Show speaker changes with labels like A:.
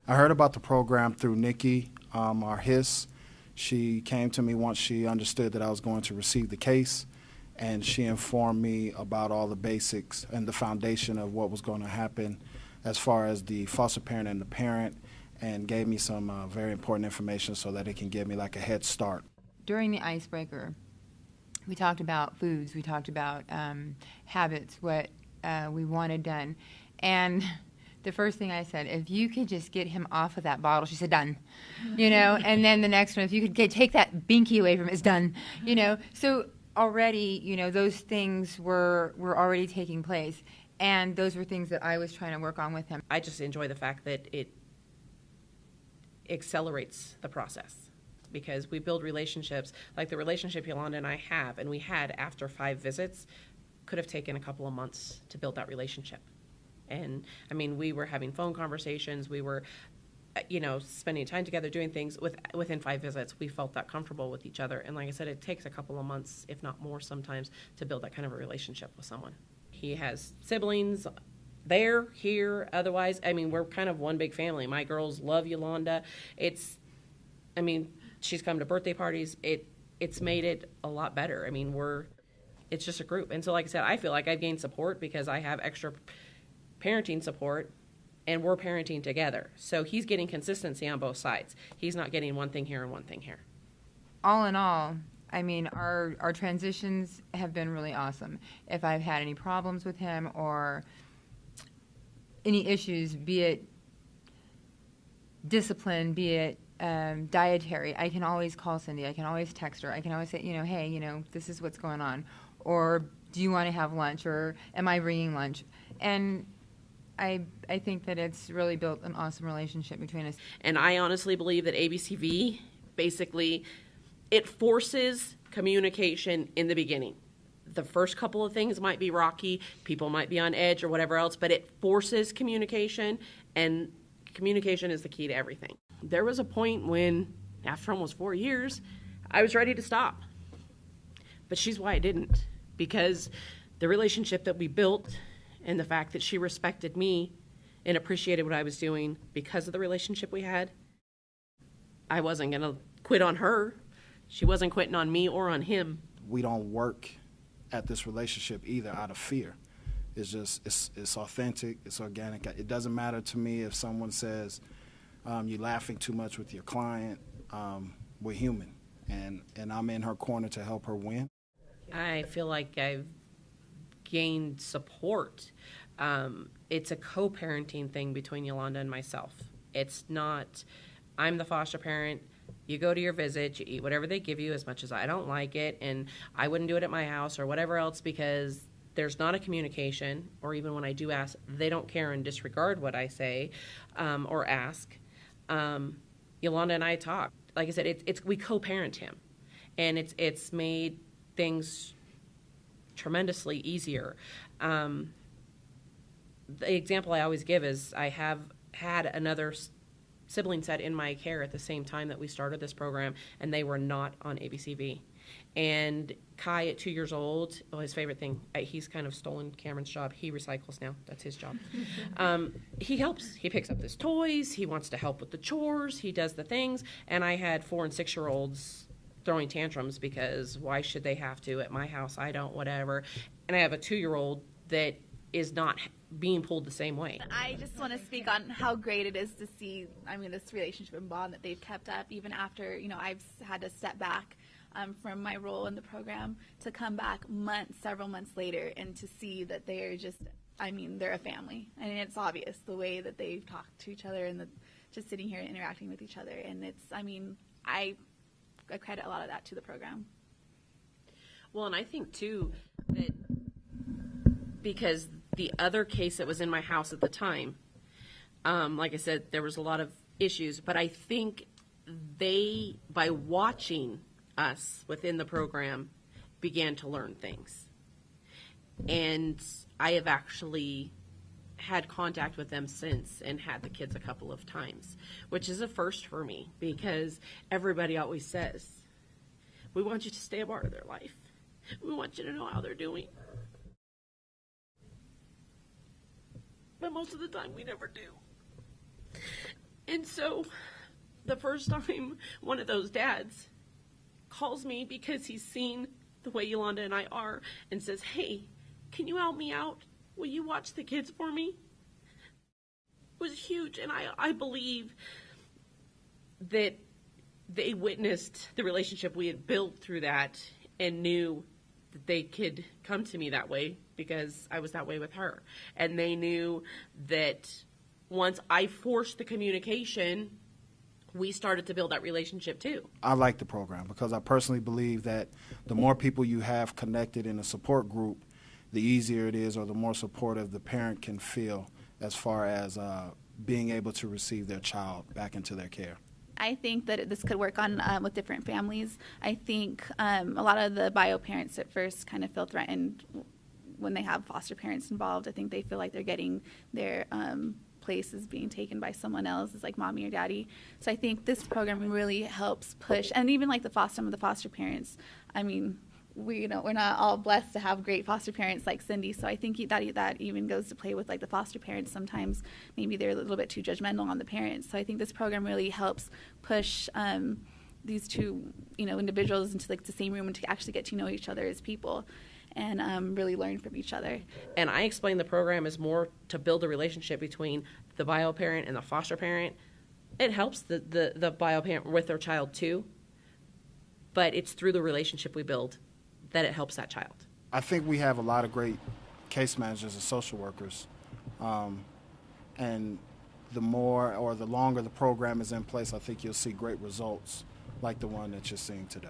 A: I heard about the program through Nikki, our HIS. She came to me once she understood that I was going to receive the case, and she informed me about all the basics and the foundation of what was going to happen as far as the foster parent and the parent, and gave me some very important information so that it can give me like a head start.
B: During the icebreaker, we talked about foods, we talked about habits, what we wanted done. And the first thing I said, if you could just get him off of that bottle, she said, done. And then the next one, if you could take that binky away from him, it's done. So already, those things were already taking place. And those were things that I was trying to work on with him.
C: I just enjoy the fact that it accelerates the process, because we build relationships like the relationship Yolanda and I have, and we had after 5 visits, could have taken a couple of months to build that relationship. And I mean, we were having phone conversations, we were spending time together doing things. Within 5 visits, we felt that comfortable with each other. And like I said, it takes a couple of months, if not more sometimes, to build that kind of a relationship with someone. He has siblings there, here, otherwise. I mean, we're kind of one big family. My girls love Yolanda. She's come to birthday parties. It's made it a lot better. I mean, it's just a group. And so, like I said, I feel like I've gained support because I have extra parenting support, and we're parenting together. So he's getting consistency on both sides. He's not getting one thing here and one thing here.
B: All in all, I mean, our transitions have been really awesome. If I've had any problems with him or any issues, be it discipline, be it dietary, I can always call Cindy. I can always text her. I can always say, hey, this is what's going on. Or do you want to have lunch? Or am I bringing lunch? And I think that it's really built an awesome relationship between us.
C: And I honestly believe that ABCV, basically, it forces communication in the beginning. The first couple of things might be rocky, people might be on edge or whatever else, but it forces communication, and communication is the key to everything. There was a point when, after almost 4 years, I was ready to stop. But she's why I didn't, because the relationship that we built and the fact that she respected me and appreciated what I was doing because of the relationship we had, I wasn't going to quit on her. She wasn't quitting on me or on him.
A: We don't work at this relationship either out of fear. It's just, it's authentic, it's organic. It doesn't matter to me if someone says, you're laughing too much with your client. We're human, and I'm in her corner to help her win.
C: I feel like I've gained support. It's a co-parenting thing between Yolanda and myself. It's not, I'm the foster parent, you go to your visit, you eat whatever they give you, as much as I don't like it, and I wouldn't do it at my house or whatever else, because there's not a communication, or even when I do ask, they don't care and disregard what I say or ask. Yolanda and I talk. Like I said, we co-parent him, and it's made things tremendously easier. The example I always give is I have had another sibling set in my care at the same time that we started this program, and they were not on ABCV. And Kai, at 2 years old, his favorite thing, he's kind of stolen Cameron's job. He recycles now. That's his job. He helps. He picks up his toys. He wants to help with the chores. He does the things. And I had 4- and 6-year-olds throwing tantrums because why should they have to? At my house, I don't, whatever. And I have a 2-year-old that is not being pulled the same way.
D: I just want to speak on how great it is to see, this relationship and bond that they've kept up, even after, I've had to step back from my role in the program, to come back several months later, and to see that they are just, they're a family. And it's obvious the way that they talk to each other, and just sitting here and interacting with each other. And it's, I credit a lot of that to the program.
C: Well, and I think, too, that because the other case that was in my house at the time, like I said, there was a lot of issues, but I think they, by watching us within the program, began to learn things. And I have actually had contact with them since and had the kids a couple of times, which is a first for me, because everybody always says, we want you to stay a part of their life. We want you to know how they're doing. But most of the time we never do. And so the first time one of those dads calls me because he's seen the way Yolanda and I are and says, hey, can you help me out? Will you watch the kids for me? It was huge. And I believe that they witnessed the relationship we had built through that and knew that they could come to me that way because I was that way with her. And they knew that once I forced the communication, we started to build that relationship too.
A: I like the program because I personally believe that the more people you have connected in a support group, the easier it is or the more supportive the parent can feel as far as being able to receive their child back into their care.
D: I think that this could work on with different families. I think a lot of the bio parents at first kind of feel threatened when they have foster parents involved. I think they feel like they're getting their place is being taken by someone else, it's like mommy or daddy. So I think this program really helps push, and even like some of the foster parents. I mean, we're not all blessed to have great foster parents like Cindy. So I think that even goes to play with like the foster parents. Sometimes maybe they're a little bit too judgmental on the parents. So I think this program really helps push these two individuals into like the same room and to actually get to know each other as people. And really learn from each other.
C: And I explain the program is more to build a relationship between the bio parent and the foster parent. It helps the bio parent with their child too, but it's through the relationship we build that it helps that child.
A: I think we have a lot of great case managers and social workers, and the more or the longer the program is in place, I think you'll see great results like the one that you're seeing today.